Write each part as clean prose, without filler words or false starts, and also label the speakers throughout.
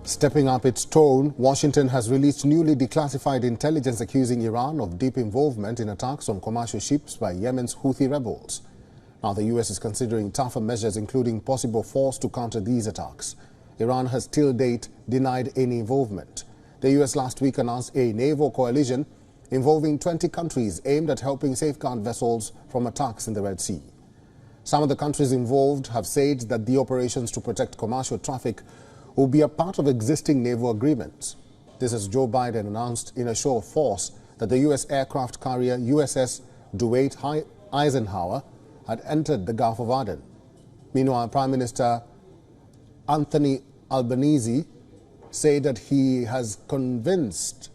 Speaker 1: Stepping up its tone, Washington has released newly declassified intelligence accusing Iran of deep involvement in attacks on commercial ships by Yemen's Houthi rebels. Now, the U.S. is considering tougher measures, including possible force to counter these attacks. Iran has till date denied any involvement. The U.S. last week announced a naval coalition involving 20 countries aimed at helping safeguard vessels from attacks in the Red Sea. Some of the countries involved have said that the operations to protect commercial traffic will be a part of existing naval agreements. This as Joe Biden announced in a show of force that the U.S. aircraft carrier USS Dwight Eisenhower had entered the Gulf of Aden. Meanwhile, Prime Minister Anthony Albanese said that he has convinced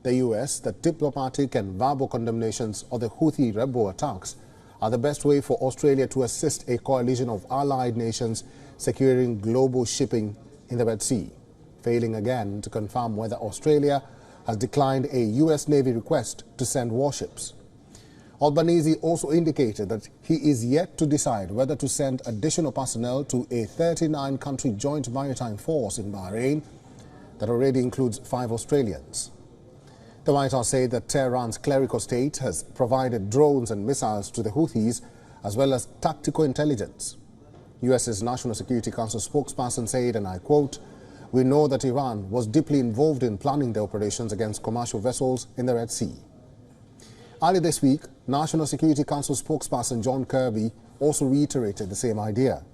Speaker 1: the U.S. that diplomatic and verbal condemnations of the Houthi rebel attacks are the best way for Australia to assist a coalition of allied nations securing global shipping in the Red Sea, failing again to confirm whether Australia has declined a U.S. Navy request to send warships. Albanese also indicated that he is yet to decide whether to send additional personnel to a 39-country joint maritime force in Bahrain that already includes 5 Australians. The White House said that Tehran's clerical state has provided drones and missiles to the Houthis, as well as tactical intelligence. U.S.'s National Security Council spokesperson said, and I quote, "We know that Iran was deeply involved in planning the operations against commercial vessels in the Red Sea." Earlier this week, National Security Council spokesperson John Kirby also reiterated the same idea.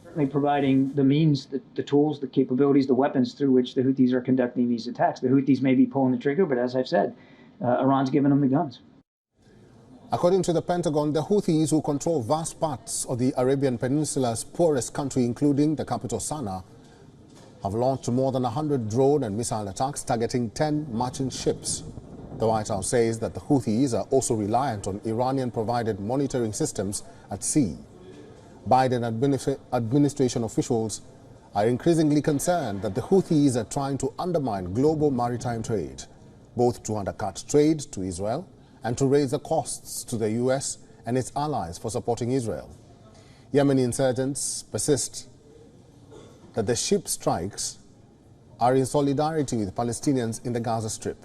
Speaker 2: Certainly providing the means, the tools, the capabilities, the weapons through which the Houthis are conducting these attacks. The Houthis may be pulling the trigger, but as I've said, Iran's giving them the guns.
Speaker 1: According to the Pentagon, the Houthis, who control vast parts of the Arabian Peninsula's poorest country, including the capital Sana'a, have launched more than 100 drone and missile attacks targeting 10 merchant ships. The White House says that the Houthis are also reliant on Iranian-provided monitoring systems at sea. Biden administration officials are increasingly concerned that the Houthis are trying to undermine global maritime trade, both to undercut trade to Israel and to raise the costs to the U.S. and its allies for supporting Israel. Yemeni insurgents persist that the ship strikes are in solidarity with Palestinians in the Gaza Strip.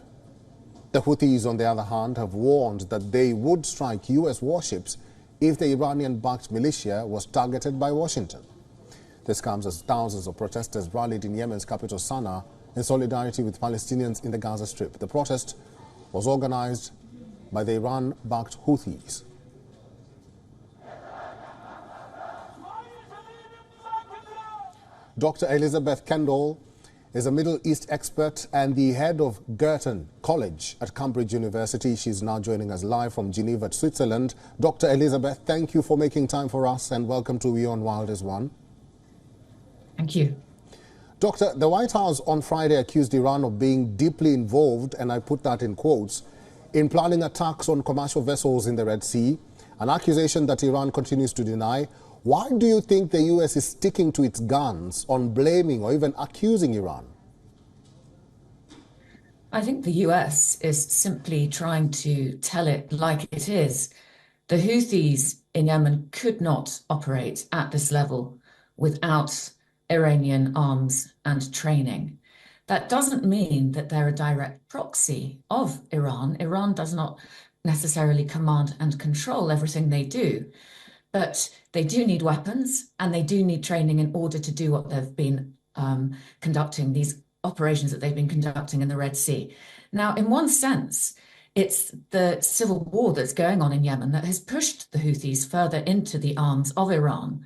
Speaker 1: The Houthis, on the other hand, have warned that they would strike U.S. warships if the Iranian-backed militia was targeted by Washington. This comes as thousands of protesters rallied in Yemen's capital Sana'a in solidarity with Palestinians in the Gaza Strip. The protest was organized by the Iran-backed Houthis. Dr. Elisabeth Kendall is a Middle East expert and the head of Girton College at Cambridge University. She's now joining us live from Geneva, Switzerland. Dr. Elisabeth, thank you for making time for us and welcome to WION World is One.
Speaker 3: Thank you.
Speaker 1: Doctor, the White House on Friday accused Iran of being deeply involved, and I put that in quotes, in planning attacks on commercial vessels in the Red Sea, an accusation that Iran continues to deny. Why do you think the U.S. is sticking to its guns on blaming or even accusing Iran?
Speaker 3: I think the U.S. is simply trying to tell it like it is. The Houthis in Yemen could not operate at this level without Iranian arms and training. That doesn't mean that they're a direct proxy of Iran. Iran does not necessarily command and control everything they do. But they do need weapons and they do need training in order to do what they've been conducting, these operations that they've been conducting in the Red Sea. Now, in one sense, it's the civil war that's going on in Yemen that has pushed the Houthis further into the arms of Iran.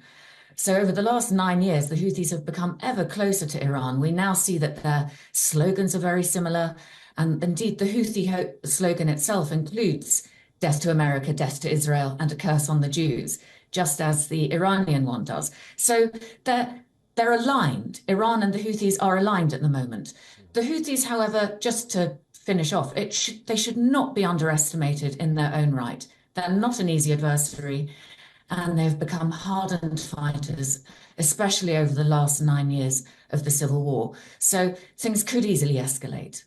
Speaker 3: So over the last 9 years, the Houthis have become ever closer to Iran. We now see that their slogans are very similar. And indeed, the Houthi slogan itself includes death to America, death to Israel, and a curse on the Jews, just as the Iranian one does. So they're aligned. Iran and the Houthis are aligned at the moment. The Houthis, however, just to finish off, they should not be underestimated in their own right. They're not an easy adversary, and they've become hardened fighters, especially over the last 9 years of the civil war. So things could easily escalate.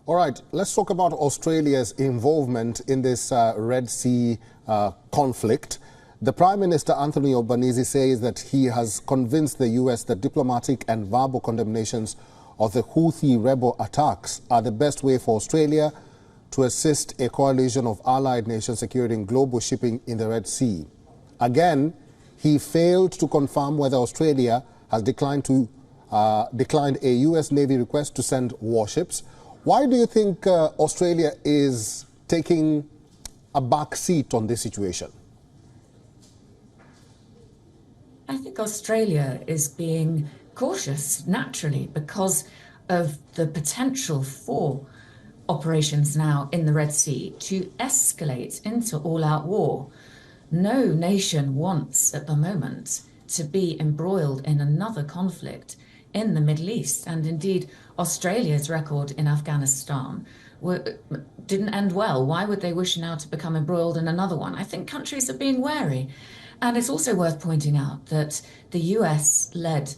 Speaker 1: All right, let's talk about Australia's involvement in this Red Sea conflict. The Prime Minister, Anthony Albanese, says that he has convinced the US that diplomatic and verbal condemnations of the Houthi rebel attacks are the best way for Australia to assist a coalition of allied nations securing global shipping in the Red Sea. Again, he failed to confirm whether Australia has declined a US Navy request to send warships. Why do you think Australia is taking a back seat on this situation?
Speaker 3: I think Australia is being cautious, naturally, because of the potential for operations now in the Red Sea to escalate into all-out war. No nation wants at the moment to be embroiled in another conflict in the Middle East. And indeed, Australia's record in Afghanistan didn't end well. Why would they wish now to become embroiled in another one? I think countries are being wary. And it's also worth pointing out that the US-led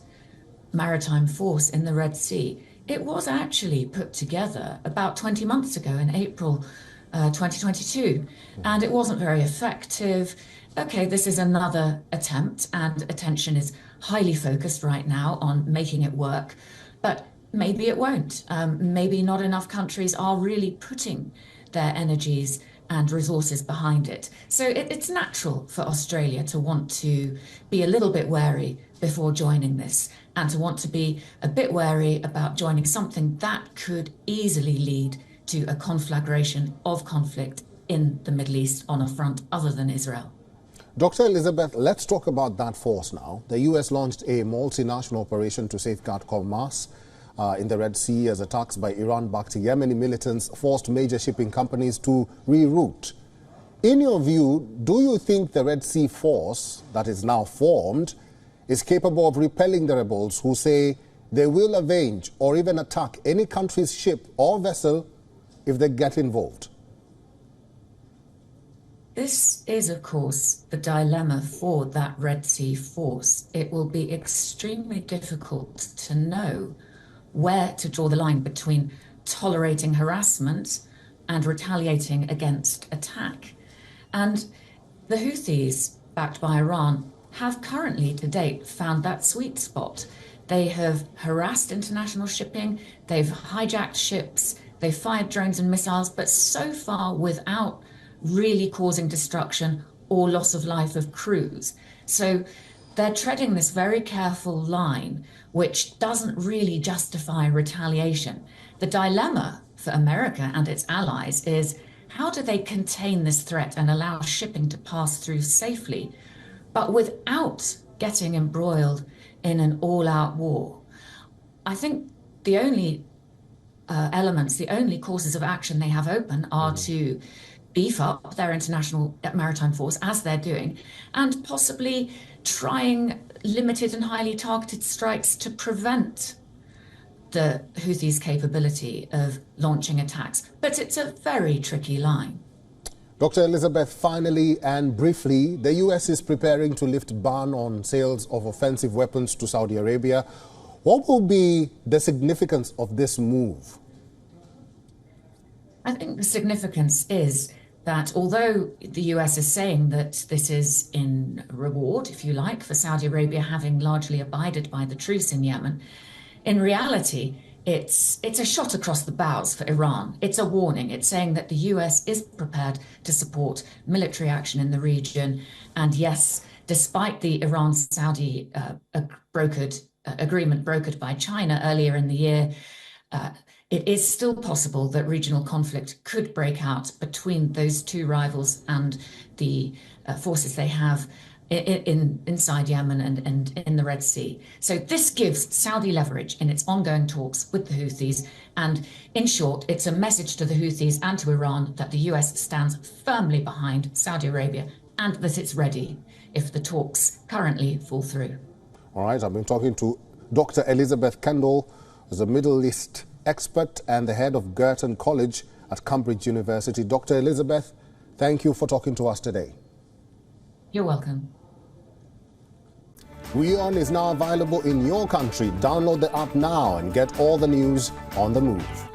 Speaker 3: maritime force in the Red Sea, it was actually put together about 20 months ago in April 2022, and it wasn't very effective. Okay, this is another attempt, and attention is highly focused right now on making it work, but maybe it won't. Maybe not enough countries are really putting their energies and resources behind it. So it's natural for Australia to want to be a little bit wary before joining this, and to want to be a bit wary about joining something that could easily lead to a conflagration of conflict in the Middle East on a front other than Israel.
Speaker 1: Dr. Elisabeth, let's talk about that force now. The US launched a multinational operation to safeguard commerce in the Red Sea as attacks by Iran-backed Yemeni militants forced major shipping companies to reroute. In your view, do you think the Red Sea force that is now formed is capable of repelling the rebels who say they will avenge or even attack any country's ship or vessel if they get involved?
Speaker 3: This is, of course, the dilemma for that Red Sea force. It will be extremely difficult to know where to draw the line between tolerating harassment and retaliating against attack. And the Houthis, backed by Iran, have currently to date found that sweet spot. They have harassed international shipping, they've hijacked ships, they've fired drones and missiles, but so far without really causing destruction or loss of life of crews. So they're treading this very careful line, which doesn't really justify retaliation. The dilemma for America and its allies is, how do they contain this threat and allow shipping to pass through safely, but without getting embroiled in an all-out war? I think the only the only courses of action they have open are to beef up their international maritime force, as they're doing, and possibly trying limited and highly targeted strikes to prevent the Houthis' capability of launching attacks. But it's a very tricky line.
Speaker 1: Dr. Elisabeth, finally and briefly, the US is preparing to lift ban on sales of offensive weapons to Saudi Arabia. What will be the significance of this move?
Speaker 3: I think the significance is that although the US is saying that this is in reward, if you like, for Saudi Arabia having largely abided by the truce in Yemen, in reality, it's a shot across the bows for Iran. It's a warning. It's saying that the US is prepared to support military action in the region. And yes, despite the Iran-Saudi agreement brokered by China earlier in the year, it is still possible that regional conflict could break out between those two rivals and the forces they have inside Yemen and in the Red Sea. So this gives Saudi leverage in its ongoing talks with the Houthis. And in short, it's a message to the Houthis and to Iran that the US stands firmly behind Saudi Arabia and that it's ready if the talks currently fall through.
Speaker 1: All right, I've been talking to Dr. Elisabeth Kendall, who's a Middle East expert and the head of Girton College at Cambridge University. Dr. Elisabeth, thank you for talking to us today.
Speaker 3: You're welcome.
Speaker 1: WION is now available in your country. Download the app now and get all the news on the move.